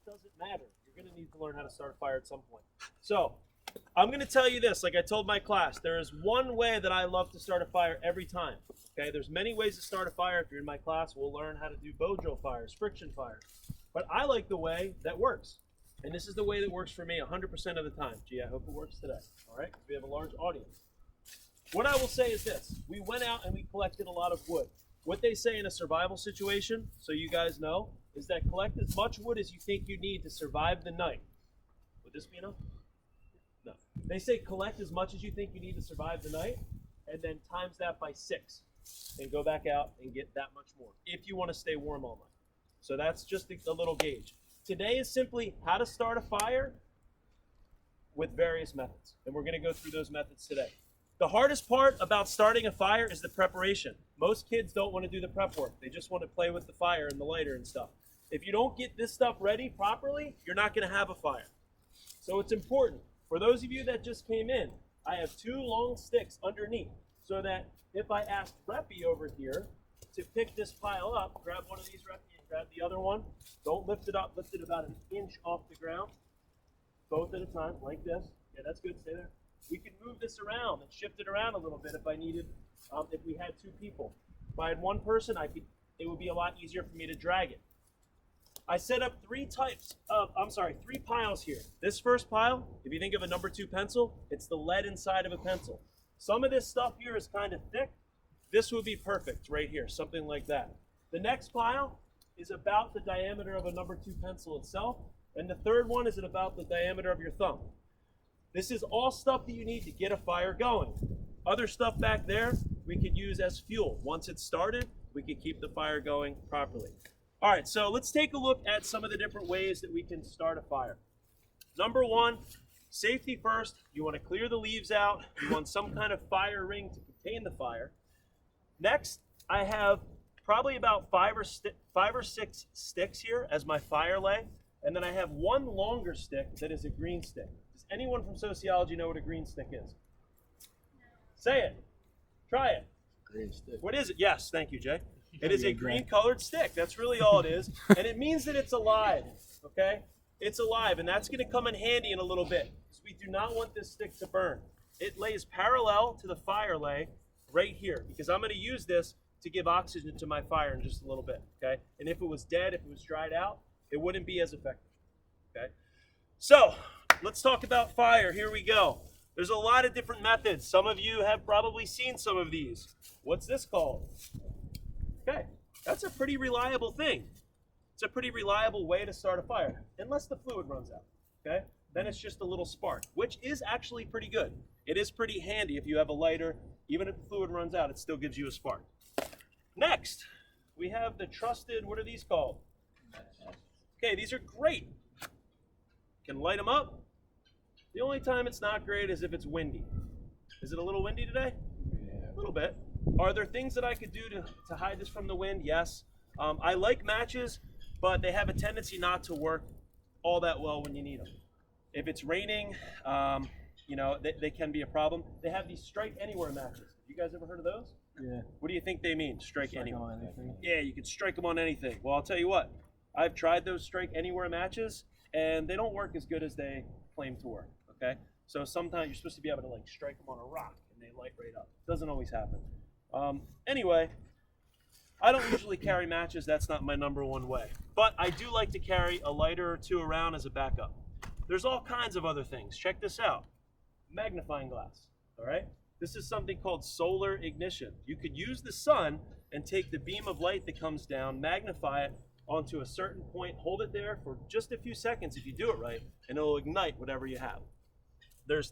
doesn't matter. You're going to need to learn how to start a fire at some point. So I'm going to tell you this, like I told my class, there is one way that I love to start a fire every time. Okay, there's many ways to start a fire. If you're in my class, we'll learn how to do bow drill fires, friction fires. But I like the way that works. And this is the way that works for me 100% of the time. Gee, I hope it works today. All right, because we have a large audience. What I will say is this. We went out and we collected a lot of wood. What they say in a survival situation, so you guys know, is that collect as much wood as you think you need to survive the night. Would this be enough? No. They say collect as much as you think you need to survive the night, and then times that by 6, and go back out and get that much more, if you want to stay warm all night. So that's just a little gauge. Today is simply how to start a fire with various methods, and we're going to go through those methods today. The hardest part about starting a fire is the preparation. Most kids don't want to do the prep work. They just want to play with the fire and the lighter and stuff. If you don't get this stuff ready properly, you're not going to have a fire. So it's important. For those of you that just came in, I have 2 long sticks underneath so that if I ask Reppy over here to pick this pile up, grab one of these, Reppy, and grab the other one. Don't lift it up. Lift it about an inch off the ground. Both at a time, like this. Yeah, that's good. Stay there. We can move this around and shift it around a little bit if I needed, if we had 2 people. If I had 1 person, it would be a lot easier for me to drag it. I set up 3 piles here. This first pile, if you think of a number 2 pencil, it's the lead inside of a pencil. Some of this stuff here is kind of thick. This would be perfect right here, something like that. The next pile is about the diameter of a number 2 pencil itself, and the third one is at about the diameter of your thumb. This is all stuff that you need to get a fire going. Other stuff back there we could use as fuel. Once it's started, we can keep the fire going properly. All right, so let's take a look at some of the different ways that we can start a fire. Number 1, safety first. You want to clear the leaves out. You want some kind of fire ring to contain the fire. Next, I have probably about 5 or 6 sticks here as my fire lay. And then I have 1 longer stick that is a green stick. Does anyone from sociology know what a green stick is? Say it. Try it. Green stick. What is it? Yes, thank you, Jay. It is a green colored stick. That's really all it is. And it means that it's alive, okay? It's alive, and that's going to come in handy in a little bit. Because we do not want this stick to burn. It lays parallel to the fire lay right here, because I'm going to use this to give oxygen to my fire in just a little bit, okay? And if it was dead, if it was dried out, it wouldn't be as effective, okay? So let's talk about fire. Here we go. There's a lot of different methods. Some of you have probably seen some of these. What's this called? Okay, that's a pretty reliable thing. It's a pretty reliable way to start a fire, unless the fluid runs out, okay? Then it's just a little spark, which is actually pretty good. It is pretty handy if you have a lighter. Even if the fluid runs out, it still gives you a spark. Next, we have the trusted, what are these called? Okay, these are great. Can light them up. The only time it's not great is if it's windy. Is it a little windy today? Yeah. A little bit. Are there things that I could do to hide this from the wind? Yes. I like matches, but they have a tendency not to work all that well when you need them. If it's raining, you know, they can be a problem. They have these strike anywhere matches. You guys ever heard of those? Yeah. What do you think they mean, strike anywhere? On anything. Yeah, you can strike them on anything. Well, I'll tell you what. I've tried those strike anywhere matches, and they don't work as good as they claim to work, okay? So sometimes you're supposed to be able to like strike them on a rock, and they light right up. Doesn't always happen. Anyway, I don't usually carry matches. That's not my number 1 way. But I do like to carry a lighter or 2 around as a backup. There's all kinds of other things. Check this out. Magnifying glass, all right? This is something called solar ignition. You could use the sun and take the beam of light that comes down, magnify it onto a certain point, hold it there for just a few seconds if you do it right, and it'll ignite whatever you have. There's